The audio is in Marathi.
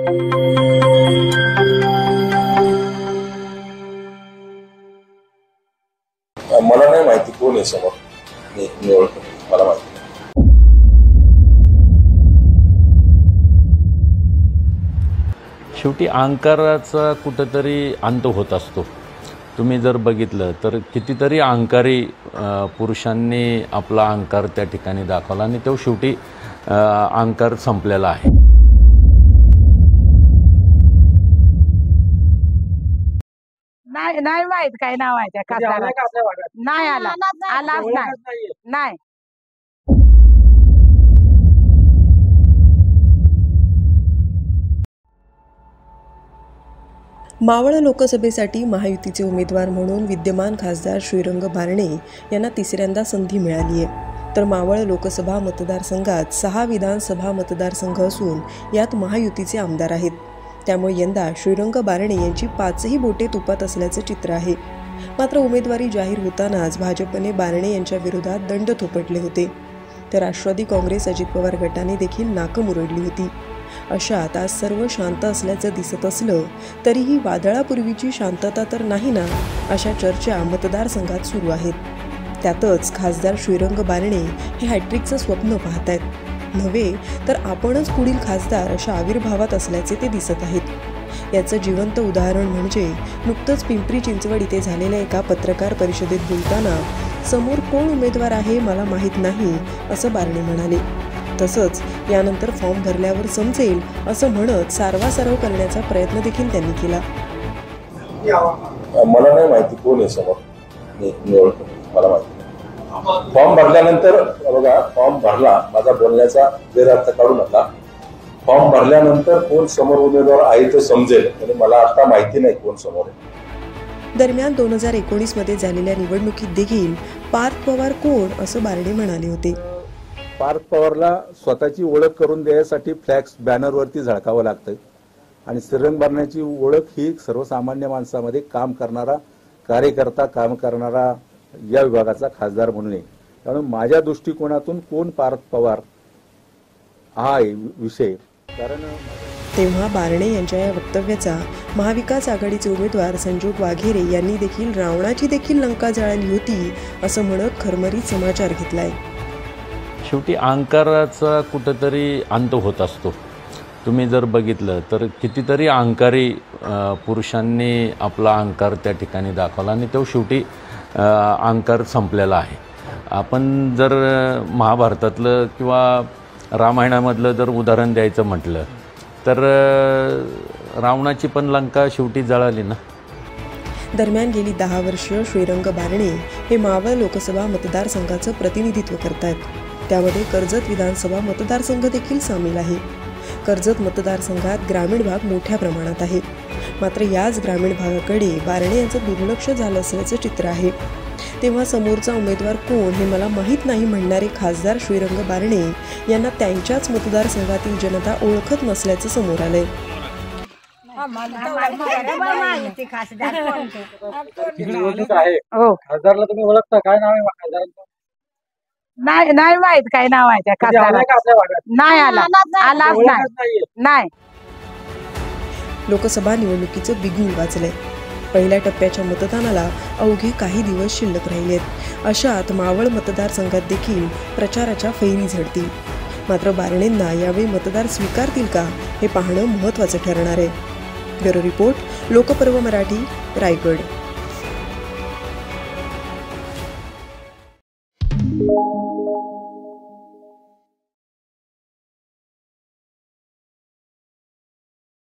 मला नाही माहिती कोण आहे समोर, मी ओळखतो, मला माहिती. शेवटी अहंकाराचा कुठंतरी अंत होत असतो. तुम्ही जर बघितलं तर कितीतरी अहंकारी पुरुषांनी आपला अहंकार त्या ठिकाणी दाखवला आणि तो शेवटी अहंकार संपलेला आहे. नाही माहित काय नाव आहे त्या खासदाराचं. नाही आलाच नाही. मावळ लोकसभेसाठी महायुतीचे उमेदवार म्हणून विद्यमान खासदार श्रीरंग बारणे यांना तिसऱ्यांदा संधी मिळाली आहे. तर मावळ लोकसभा मतदारसंघात 6 विधानसभा मतदारसंघ असून यात महायुतीचे आमदार आहेत. त्यामुळे यंदा श्रीरंग बारणे यांची 5ही बोटे तुपात असल्याचं चित्र आहे. मात्र उमेदवारी जाहीर होतानाच भाजपने बारणे यांच्या विरोधात दंड थोपटले होते. तर राष्ट्रवादी काँग्रेस अजित पवार गटाने देखील नाकं मुरडली होती. अशात आज सर्व शांत असल्याचं दिसत असलं तरीही वादळापूर्वीची शांतता तर नाही ना, अशा चर्चा मतदारसंघात सुरू आहेत. त्यातच खासदार श्रीरंग बारणे हे हॅट्रिकचं स्वप्न पाहत आहेत. नव्हे तर आपणच पुढील खासदार अशा आविर्भावात असल्याचे ते दिसत आहेत. याचं जिवंत उदाहरण म्हणजे नुकतंच पिंपरी चिंचवड इथे झालेल्या एका पत्रकार परिषदेत बोलताना समोर कोण उमेदवार आहे मला माहीत नाही असं बारणे म्हणाले. तसंच यानंतर फॉर्म भरल्यावर समजेल असं म्हणत सारवासारव करण्याचा प्रयत्न देखील त्यांनी केला. मला नाही माहिती कोण आहे समोर, मी ओळखतो, मला माहिती. फॉर्म भरल्यानंतर बघा, फॉर्म भरला, माझा बोलण्याचा गैरअर्थ काढू नका. फॉर्म भरल्यानंतर कोण समोर उमेदवार आहे ते समजेल, म्हणजे मला आता माहिती नाही कोण समोर आहे. दरम्यान 2019 मध्ये झालेल्या निवडणुकीत देखील पार्थ पवार कोण असं बारणे म्हणाले होते. पार्थ पवारला स्वतःची ओळख करून द्यायसाठी फ्लॅक्स बॅनरवरती झळकावं लागतं आणि श्रीरंग बारण्याची ओळख ही सर्वसामान्य माणसामध्ये काम करणारा कार्यकर्ता, काम करणारा या विभागाचा खासदार म्हणून आहे. त्यामुळे माझ्या दृष्टिकोनातून कोण पार्थ पवार हा विषय. कारण तेव्हा बारणे यांच्या या वक्तव्याचा महाविकास आघाडीचे उमेदवार संजोग वाघेरे यांनी देखील रावणाची देखील लंका जाळली होती असं म्हणत खरमरीत समाचार घेतलाय. शेवटी अहंकाराचा कुठंतरी अंत होत असतो. तुम्ही जर बघितलं तर कितीतरी अहंकारी पुरुषांनी आपला अहंकार त्या ठिकाणी दाखवला आणि तो शेवटी अहंकार संपलेला आहे. आपण जर महाभारतातलं किंवा रामायणामधलं जर उदाहरण द्यायचं म्हटलं तर रावणाची पण लंका शेवटी जळाली ना. दरम्यान गेली 10 वर्ष श्रीरंग बारणे हे मावळ लोकसभा मतदारसंघाचं प्रतिनिधित्व करतात. त्यामध्ये कर्जत विधानसभा मतदारसंघ देखील सामील आहे. कर्जत मतदारसंघात ग्रामीण भाग मोठ्या प्रमाणात आहे. मात्र याच ग्रामीण भागाकडे बारणे यांचं दुर्लक्ष झालं असल्याचं चित्र आहे. तेव्हा समोरचा उमेदवार कोण हे मला माहीत नाही म्हणणारे खासदार श्रीरंग बारणे यांना त्यांच्याच मतदारसंघातील जनता ओळखत नसल्याचं समोर आलंय. खासदारला तुम्ही ओळखता, काय नाव आहे खासदारांचं? नाही माहित काय नाव आहे त्या खासदाराचं. नाही आलाच नाही. लोकसभा निवडणुकीचं बिगुल वाजलंय. पहिल्या टप्प्याच्या मतदानाला अवघे काही दिवस शिल्लक राहिलेत. अशात मावळ मतदारसंघात देखील प्रचाराच्या फैरी झडतील. मात्र बारणेंना यावेळी मतदार स्वीकारतील का हे पाहणं महत्त्वाचं ठरणार आहे. ब्युरो रिपोर्ट, लोकपर्व मराठी, रायगड.